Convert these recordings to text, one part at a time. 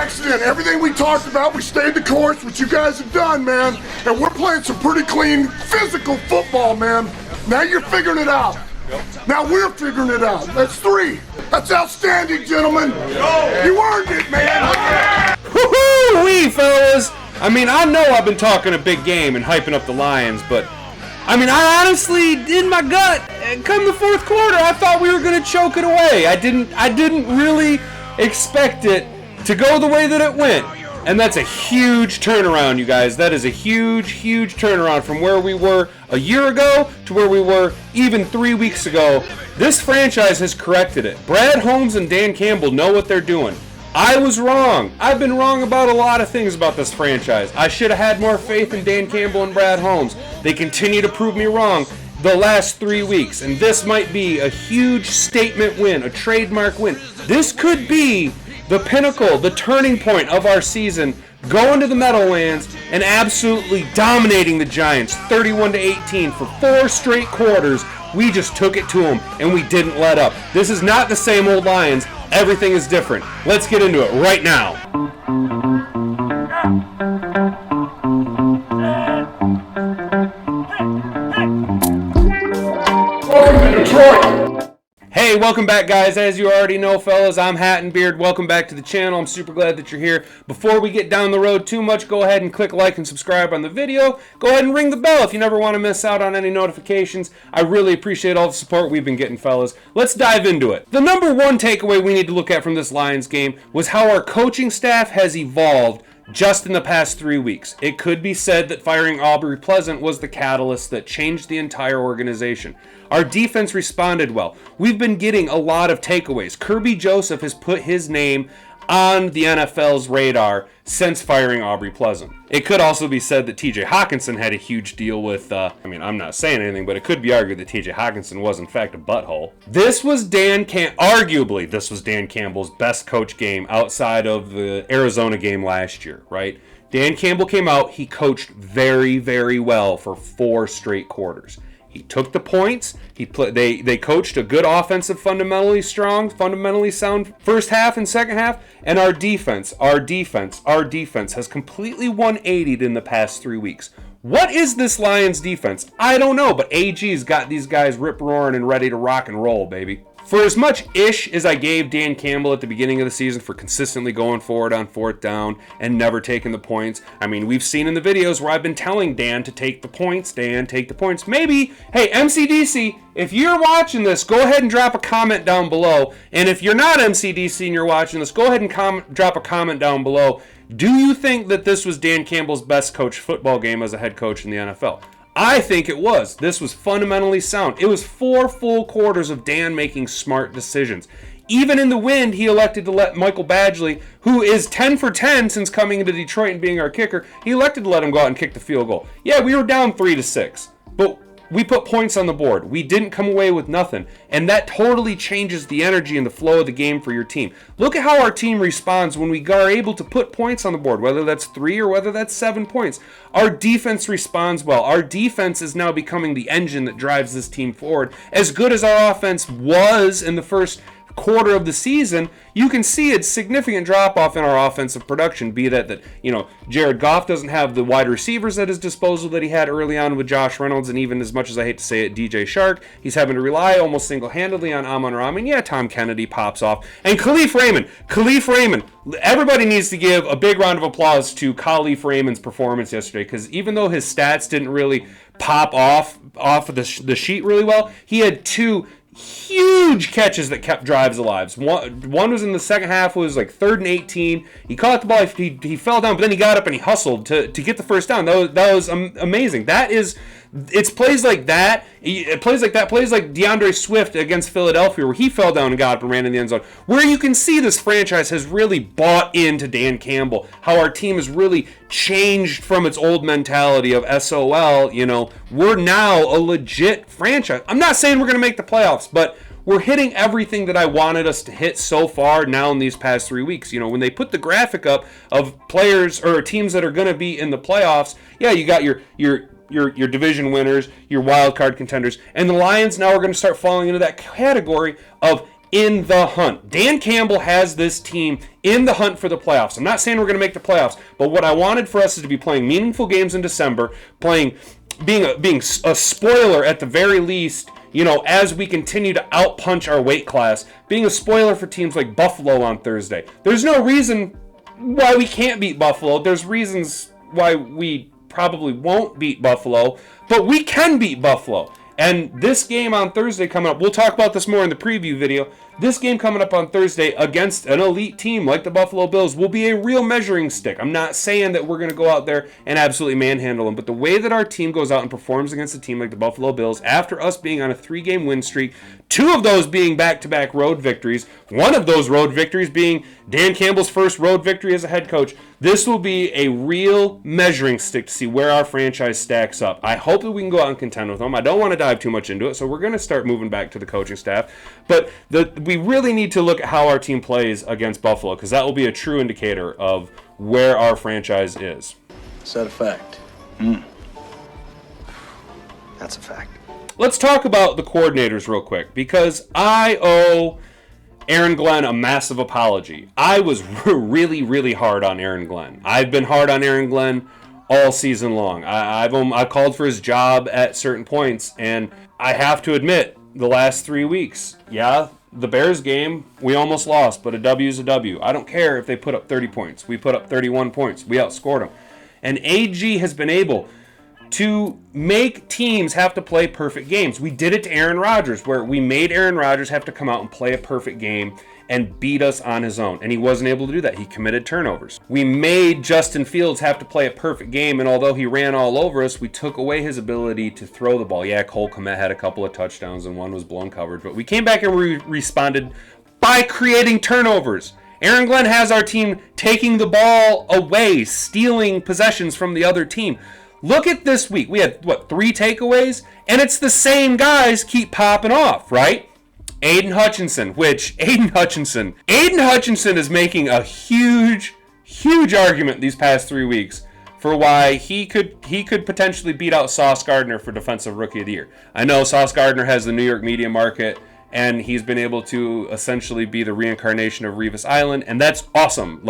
accident. Everything we talked about, we stayed the course, which you guys have done, man. And we're playing some pretty clean, physical football, man. Now you're figuring it out. Now we're figuring it out. That's 3. That's outstanding, gentlemen. You earned it, man. Woo-hoo-wee, fellas. I mean, I know I've been talking a big game and hyping up the Lions, but I mean, I honestly, in my gut, come the fourth quarter, I thought we were going to choke it away. I didn't really expect it to go the way that it went. And that's a huge turnaround, you guys. That is a huge, huge turnaround from where we were a year ago to where we were even 3 weeks ago. This franchise has corrected it. Brad Holmes and Dan Campbell know what they're doing. I was wrong. I've been wrong about a lot of things about this franchise. I should have had more faith in Dan Campbell and Brad Holmes. They continue to prove me wrong the last 3 weeks, and this might be a huge statement win, a trademark win. This could be the pinnacle, the turning point of our season, going to the Meadowlands and absolutely dominating the Giants 31-18 for 4 straight quarters. We just took it to them, and we didn't let up. This is not the same old Lions. Everything is different. Let's get into it right now. Welcome to Detroit. Hey, welcome back, guys. As you already know, fellas, I'm Hat and Beard. Welcome back to the channel. I'm super glad that you're here. Before we get down the road too much, go ahead and click like and subscribe on the video. Go ahead and ring the bell if you never want to miss out on any notifications. I really appreciate all the support we've been getting, fellas. Let's dive into it. The number one takeaway we need to look at from this Lions game was how our coaching staff has evolved just in the past 3 weeks. It could be said that firing Aubrey Pleasant was the catalyst that changed the entire organization. Our defense responded well. We've been getting a lot of takeaways. Kirby Joseph has put his name on the NFL's radar since firing Aubrey Pleasant. It could also be said that TJ Hawkinson had a huge deal with, I'm not saying anything, but it could be argued that TJ Hawkinson was in fact a butthole. Arguably, this was Dan Campbell's best coach game outside of the Arizona game last year, right? Dan Campbell came out, he coached very, very well for 4 straight quarters. He took the points. They coached a good offensive, fundamentally strong, fundamentally sound first half and second half. And our defense has completely 180'd in the past 3 weeks. What is this Lions defense? I don't know, but AG's got these guys rip-roaring and ready to rock and roll, baby. For as much ish as I gave Dan Campbell at the beginning of the season for consistently going forward on 4th down and never taking the points, I mean, we've seen in the videos where I've been telling Dan to take the points. Dan, take the points. Maybe, hey, MCDC, if you're watching this, go ahead and drop a comment down below. And if you're not MCDC and you're watching this, go ahead and drop a comment down below. Do you think that this was Dan Campbell's best coach football game as a head coach in the NFL? I think it was. This was fundamentally sound. It was 4 full quarters of Dan making smart decisions. Even in the wind, he elected to let Michael Badgley, who is 10 for 10 since coming into Detroit and being our kicker, he elected to let him go out and kick the field goal. Yeah, we were down 3-6, but we put points on the board. We didn't come away with nothing, and that totally changes the energy and the flow of the game for your team. Look at how our team responds when we are able to put points on the board, whether that's 3 or whether that's 7 points. Our defense responds well. Our defense is now becoming the engine that drives this team forward. As good as our offense was in the first quarter of the season, you can see a significant drop-off in our offensive production, be that Jared Goff doesn't have the wide receivers at his disposal that he had early on with Josh Reynolds, and even as much as I hate to say it, DJ Shark, he's having to rely almost single-handedly on amon-ra. I mean, yeah, Tom Kennedy pops off. And Khalif Raymond, everybody needs to give a big round of applause to Khalif Raymond's performance yesterday, because even though his stats didn't really pop off of the sheet really well, he had 2 huge catches that kept drives alive. One was in the second half, was like 3rd and 18. He caught the ball, he fell down, but then he got up and he hustled to get the first down. That was amazing. It's plays like that. Plays like DeAndre Swift against Philadelphia, where he fell down and got up and ran in the end zone, where you can see this franchise has really bought into Dan Campbell, how our team has really changed from its old mentality of SOL. We're now a legit franchise. I'm not saying we're going to make the playoffs, but we're hitting everything that I wanted us to hit so far now in these past 3 weeks. When they put the graphic up of players or teams that are going to be in the playoffs, yeah, you got your division winners, your wild card contenders, and the Lions now are going to start falling into that category of in the hunt. Dan Campbell has this team in the hunt for the playoffs. I'm not saying we're going to make the playoffs, but what I wanted for us is to be playing meaningful games in December, being a spoiler at the very least, as we continue to outpunch our weight class, being a spoiler for teams like Buffalo on Thursday. There's no reason why we can't beat Buffalo. There's reasons why we probably won't beat Buffalo, but we can beat Buffalo. And this game on Thursday coming up, we'll talk about this more in the preview video. This game coming up on Thursday against an elite team like the Buffalo Bills will be a real measuring stick. I'm not saying that we're going to go out there and absolutely manhandle them, but the way that our team goes out and performs against a team like the Buffalo Bills, after us being on a 3-game win streak, 2 of those being back-to-back road victories, one of those road victories being Dan Campbell's first road victory as a head coach, this will be a real measuring stick to see where our franchise stacks up. I hope that we can go out and contend with them. I don't want to dive too much into it, so we're going to start moving back to the coaching staff. But we really need to look at how our team plays against Buffalo, because that will be a true indicator of where our franchise is. Is that a fact? That's a fact. Let's talk about the coordinators real quick, because I owe Aaron Glenn a massive apology. I was really, really hard on Aaron Glenn. I've been hard on Aaron Glenn all season long. I called for his job at certain points, and I have to admit, the last 3 weeks, the Bears game, we almost lost, but a W is a W. I don't care if they put up 30 points. We put up 31 points. We outscored them. And AG has been able to make teams have to play perfect games. We did it to Aaron Rodgers, where we made Aaron Rodgers have to come out and play a perfect game and beat us on his own. And he wasn't able to do that. He committed turnovers. We made Justin Fields have to play a perfect game, and although he ran all over us, we took away his ability to throw the ball. Yeah, Cole Kmet had a couple of touchdowns, and one was blown coverage, but we came back and responded by creating turnovers. Aaron Glenn has our team taking the ball away, stealing possessions from the other team. Look at this week. We had, 3 takeaways? And it's the same guys keep popping off, right? Aiden Hutchinson is making a huge argument these past 3 weeks for why he could potentially beat out Sauce Gardner for Defensive Rookie of the Year. I know Sauce Gardner has the New York media market, and he's been able to essentially be the reincarnation of Revis Island, and that's awesome.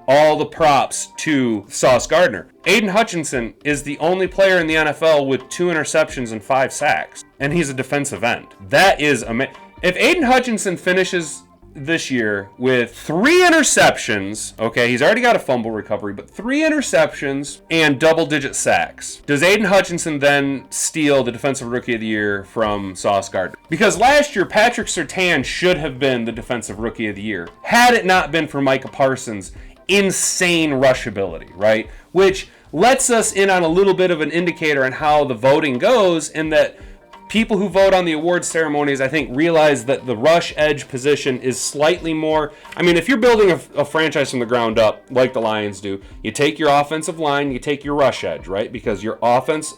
All the props to Sauce Gardner. Aiden Hutchinson is the only player in the NFL with 2 interceptions and 5 sacks, and he's a defensive end. That is amazing. If Aiden Hutchinson finishes this year with 3 interceptions, okay, he's already got a fumble recovery, but 3 interceptions and double-digit sacks, does Aiden Hutchinson then steal the Defensive Rookie of the Year from Sauce Gardner? Because last year, Patrick Surtain should have been the Defensive Rookie of the Year, had it not been for Micah Parsons' insane rush ability, right? Which lets us in on a little bit of an indicator on how the voting goes, in that people who vote on the awards ceremonies, I think, realize that the rush edge position is slightly more. I mean, if you're building a franchise from the ground up, like the Lions do, you take your offensive line, you take your rush edge, right? Because your offense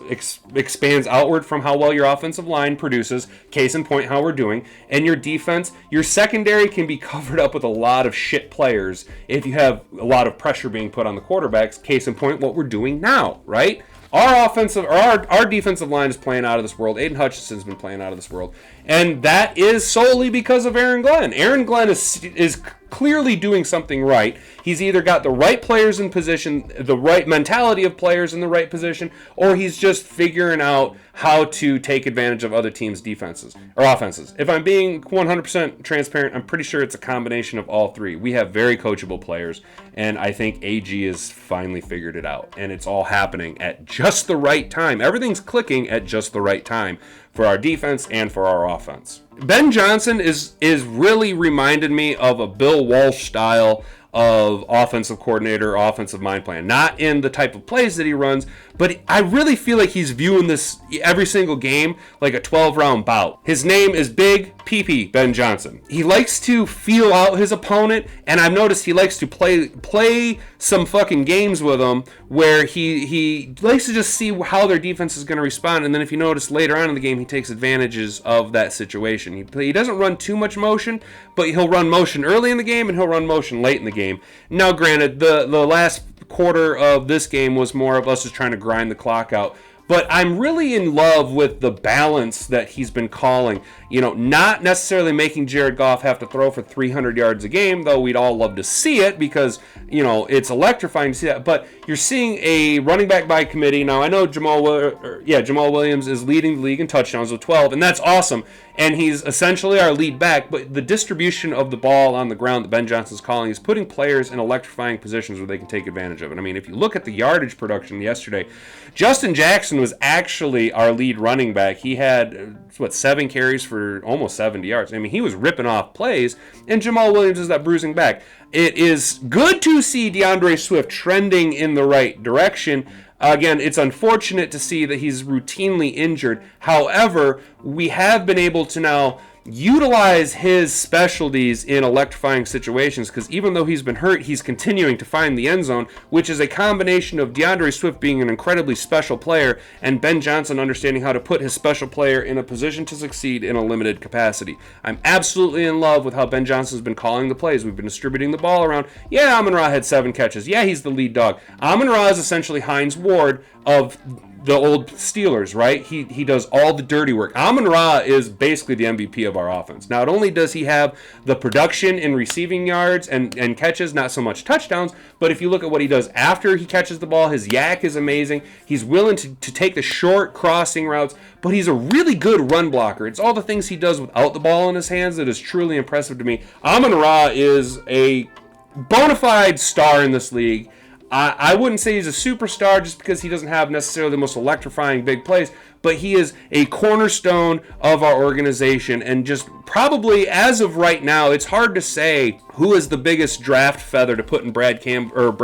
expands outward from how well your offensive line produces, case in point how we're doing, and your defense, your secondary can be covered up with a lot of shit players if you have a lot of pressure being put on the quarterbacks, case in point what we're doing now, right? Our defensive line is playing out of this world. Aiden Hutchinson's been playing out of this world. And that is solely because of Aaron Glenn. Aaron Glenn is clearly doing something right. He's either got the right players in position, the right mentality of players in the right position, or he's just figuring out how to take advantage of other teams' defenses or offenses. If I'm being 100% transparent, I'm pretty sure it's a combination of all 3. We have very coachable players, and I think AG has finally figured it out, and it's all happening at just the right time. Everything's clicking at just the right time for our defense and for our offense. Ben Johnson is really reminded me of a Bill Walsh style of offensive coordinator, offensive mind plan. Not in the type of plays that he runs, but I really feel like he's viewing this every single game like a 12-round bout. His name is Big PP Ben Johnson. He likes to feel out his opponent, and I've noticed he likes to play some fucking games with them where he likes to just see how their defense is going to respond, and then if you notice later on in the game, he takes advantages of that situation. He doesn't run too much motion, but he'll run motion early in the game and he'll run motion late in the game. Now, granted, the last quarter of this game was more of us just trying to grind the clock out. But I'm really in love with the balance that he's been calling. Not necessarily making Jared Goff have to throw for 300 yards a game, though we'd all love to see it because, it's electrifying to see that. But you're seeing a running back by committee. Now, I know Jamal Williams is leading the league in touchdowns with 12, and that's awesome. And he's essentially our lead back, but the distribution of the ball on the ground that Ben Johnson's calling is putting players in electrifying positions where they can take advantage of it. I mean, if you look at the yardage production yesterday, Justin Jackson was actually our lead running back. He had, 7 carries for almost 70 yards. I mean, he was ripping off plays, and Jamal Williams is that bruising back. It is good to see DeAndre Swift trending in the right direction. Again, it's unfortunate to see that he's routinely injured. However, we have been able to now utilize his specialties in electrifying situations because even though he's been hurt, he's continuing to find the end zone, which is a combination of DeAndre Swift being an incredibly special player and Ben Johnson understanding how to put his special player in a position to succeed in a limited capacity. I'm absolutely in love with how Ben Johnson's been calling the plays. We've been distributing the ball around. Yeah, Amon-Ra had 7 catches. Yeah, he's the lead dog. Amon-Ra is essentially Hines Ward of the old Steelers, right? He does all the dirty work. Amon-Ra is basically the MVP of our offense. Not only does he have the production in receiving yards and catches, not so much touchdowns, but if you look at what he does after he catches the ball, his yak is amazing. He's willing to take the short crossing routes, but he's a really good run blocker. It's all the things he does without the ball in his hands that is truly impressive to me. Amon-Ra is a bona fide star in this league. I wouldn't say he's a superstar just because he doesn't have necessarily the most electrifying big plays, but he is a cornerstone of our organization. And just probably as of right now, it's hard to say who is the biggest draft feather to put in Brad Campbell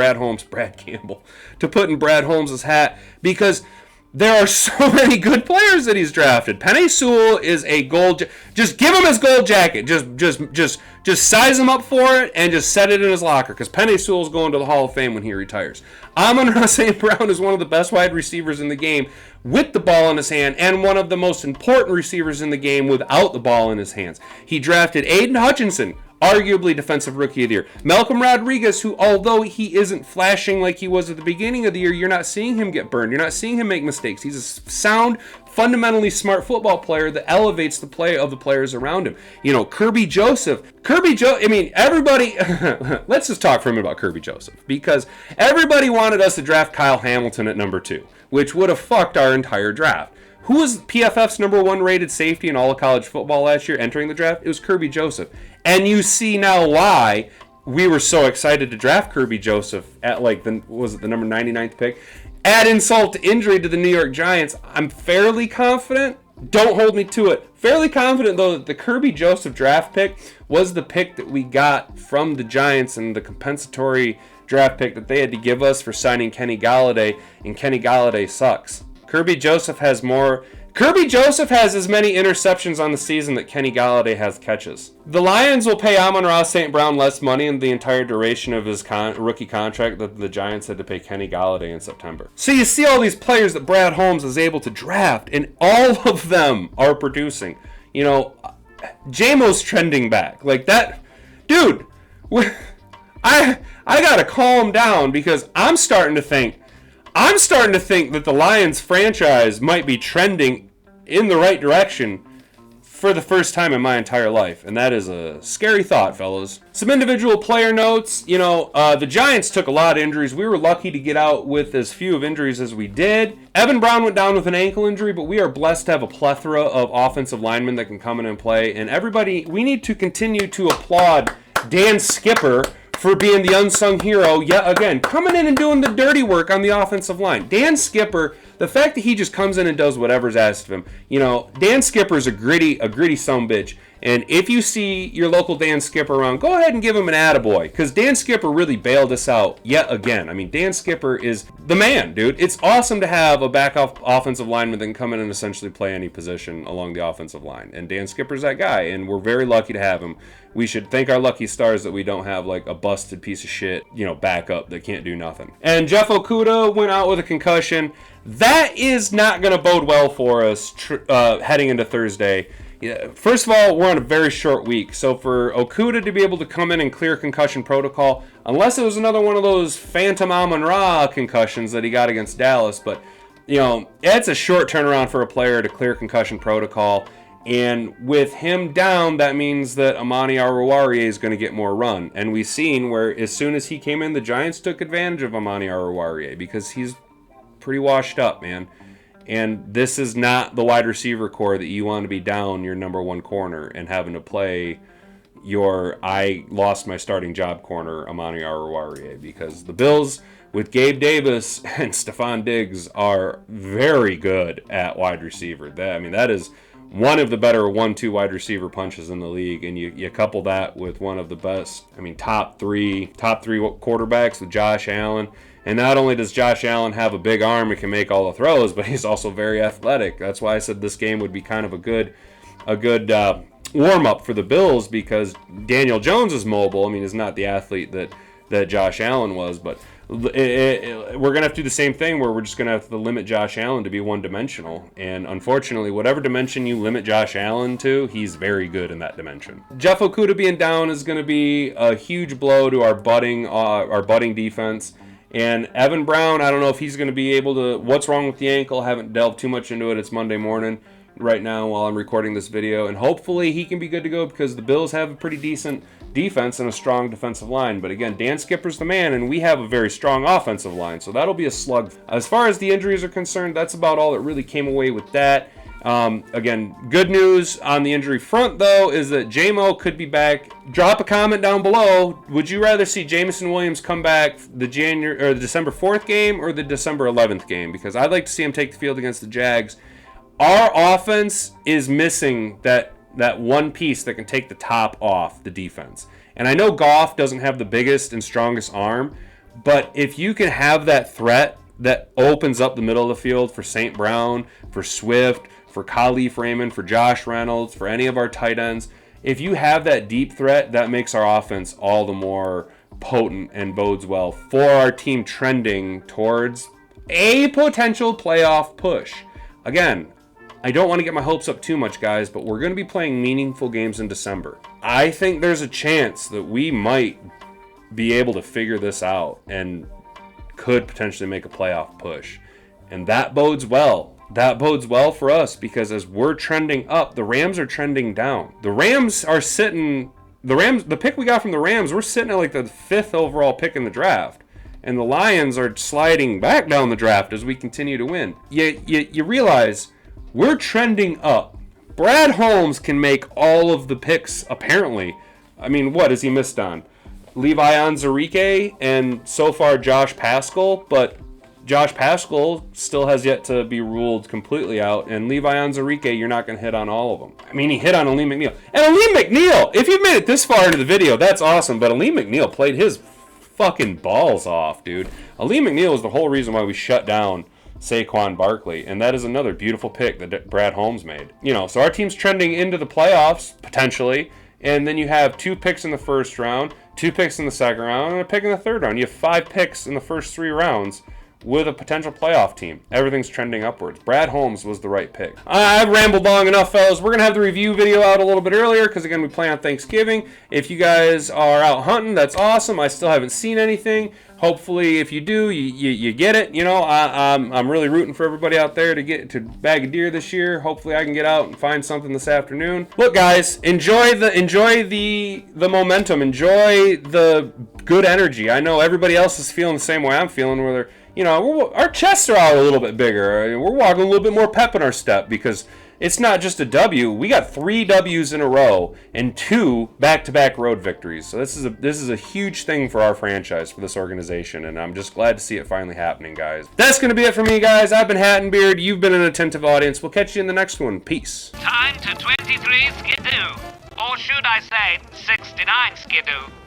to put in Brad Holmes' hat, because there are so many good players that he's drafted. Penei Sewell is a gold. Just give him his gold jacket. Just size him up for it and just set it in his locker, because Penei Sewell's going to the Hall of Fame when he retires. Amon-Ra St. Brown is one of the best wide receivers in the game with the ball in his hand, and one of the most important receivers in the game without the ball in his hands. He drafted Aiden Hutchinson, arguably Defensive Rookie of the Year. Malcolm Rodriguez, who, although he isn't flashing like he was at the beginning of the year, you're not seeing him get burned. You're not seeing him make mistakes. He's a sound, fundamentally smart football player that elevates the play of the players around him. Kirby Joseph. Everybody, let's just talk for a minute about Kirby Joseph, because everybody wanted us to draft Kyle Hamilton at number 2, which would have fucked our entire draft. Who was PFF's number 1 rated safety in all of college football last year entering the draft? It was Kirby Joseph. And you see now why we were so excited to draft Kirby Joseph at the number 99th pick. Add insult to injury to the New York Giants. I'm fairly confident, don't hold me to it, fairly confident though that the Kirby Joseph draft pick was the pick that we got from the Giants and the compensatory draft pick that they had to give us for signing Kenny Golladay, and Kenny Golladay sucks. Kirby Joseph has as many interceptions on the season that Kenny Golladay has catches. The Lions will pay Amon-Ra St. Brown less money in the entire duration of his rookie contract that the Giants had to pay Kenny Golladay in September. So you see all these players that Brad Holmes is able to draft, and all of them are producing. J-Mo's trending back. Like that. Dude, I gotta calm down, because I'm starting to think that the Lions franchise might be trending in the right direction for the first time in my entire life. And that is a scary thought, fellas. Some individual player notes. The Giants took a lot of injuries. We were lucky to get out with as few of injuries as we did. Evan Brown went down with an ankle injury, but we are blessed to have a plethora of offensive linemen that can come in and play. And everybody, we need to continue to applaud Dan Skipper for being the unsung hero yet again, coming in and doing the dirty work on the offensive line. Dan Skipper, the fact that he just comes in and does whatever's asked of him. Dan Skipper's a gritty sumbitch. And if you see your local Dan Skipper around, go ahead and give him an attaboy, because Dan Skipper really bailed us out yet again. I mean, Dan Skipper is the man, dude. It's awesome to have a backup offensive lineman that can come in and essentially play any position along the offensive line. And Dan Skipper's that guy, and we're very lucky to have him. We should thank our lucky stars that we don't have like a busted piece of shit, backup that can't do nothing. And Jeff Okudah went out with a concussion. That is not going to bode well for us heading into Thursday. Yeah, first of all, we're on a very short week, so for Okudah to be able to come in and clear concussion protocol, unless it was another one of those phantom Amon-Ra concussions that he got against Dallas, but it's a short turnaround for a player to clear concussion protocol. And with him down, that means that Amon-Ra is going to get more run. And we've seen where as soon as he came in, the Giants took advantage of Amon-Ra because he's pretty washed up, man. And this is not the wide receiver core that you want to be down your number one corner and having to play your I lost my starting job corner, Amon-Ra, because the Bills with Gabe Davis and Stephon Diggs are very good at wide receiver. That is one of the better 1-2 wide receiver punches in the league, and you couple that with one of the best, top three quarterbacks with Josh Allen. And not only does Josh Allen have a big arm and can make all the throws, but he's also very athletic. That's why I said this game would be kind of a good warm-up for the Bills, because Daniel Jones is mobile. He's not the athlete that Josh Allen was, but we're going to have to do the same thing where we're just going to have to limit Josh Allen to be one-dimensional. And unfortunately, whatever dimension you limit Josh Allen to, he's very good in that dimension. Jeff Okudah being down is going to be a huge blow to our budding defense. And Evan Brown, I don't know if he's going to be able to... What's wrong with the ankle? I haven't delved too much into it. It's Monday morning right now while I'm recording this video. And hopefully he can be good to go, because the Bills have a pretty decent defense and a strong defensive line. But again, Dan Skipper's the man, and we have a very strong offensive line. So that'll be a slug. As far as the injuries are concerned, that's about all that really came away with that. Again, good news on the injury front, though, is that J-Mo could be back. Drop a comment down below. Would you rather see Jameson Williams come back the December 4th game or the December 11th game? Because I'd like to see him take the field against the Jags. Our offense is missing that one piece that can take the top off the defense. And I know Goff doesn't have the biggest and strongest arm, but if you can have that threat that opens up the middle of the field for St. Brown, for Swift, for Khalif Raymond, for Josh Reynolds, for any of our tight ends, if you have that deep threat, that makes our offense all the more potent and bodes well for our team trending towards a potential playoff push. Again, I don't want to get my hopes up too much, guys, but we're going to be playing meaningful games in December. I think there's a chance that we might be able to figure this out and could potentially make a playoff push. And that bodes well. That bodes well for us, because as we're trending up, the Rams are trending down. The pick we got from the Rams, we're sitting at like the 5th overall pick in the draft. And the Lions are sliding back down the draft as we continue to win. You realize we're trending up. Brad Holmes can make all of the picks, apparently. What has he missed on? Levi Onwuzurike and so far Josh Paschal, but Josh Paschal still has yet to be ruled completely out, and Levi Onwuzurike, you're not going to hit on all of them. He hit on Aleem McNeil. And Aleem McNeil, if you've made it this far into the video, that's awesome, but Aleem McNeil played his fucking balls off, dude. Aleem McNeil is the whole reason why we shut down Saquon Barkley, and that is another beautiful pick that Brad Holmes made. So our team's trending into the playoffs, potentially, and then you have 2 picks in the first round, 2 picks in the second round, and a pick in the third round. You have 5 picks in the first 3 rounds with a potential playoff team. Everything's trending upwards. Brad Holmes was the right pick. I've rambled long enough, fellas. We're going to have the review video out a little bit earlier because, again, we play on Thanksgiving. If you guys are out hunting, that's awesome. I still haven't seen anything. Hopefully, if you do, you get it. I'm really rooting for everybody out there to bag a deer this year. Hopefully, I can get out and find something this afternoon. Look, guys, enjoy the momentum. Enjoy the good energy. I know everybody else is feeling the same way I'm feeling, where they're, our chests are out a little bit bigger. We're walking a little bit more pep in our step, because it's not just a W. We got 3 W's in a row and 2 back-to-back road victories. So this is a huge thing for our franchise, for this organization, and I'm just glad to see it finally happening, guys. That's going to be it for me, guys. I've been Hat and Beard. You've been an attentive audience. We'll catch you in the next one. Peace. Time to 23 Skidoo. Or should I say 69 Skidoo.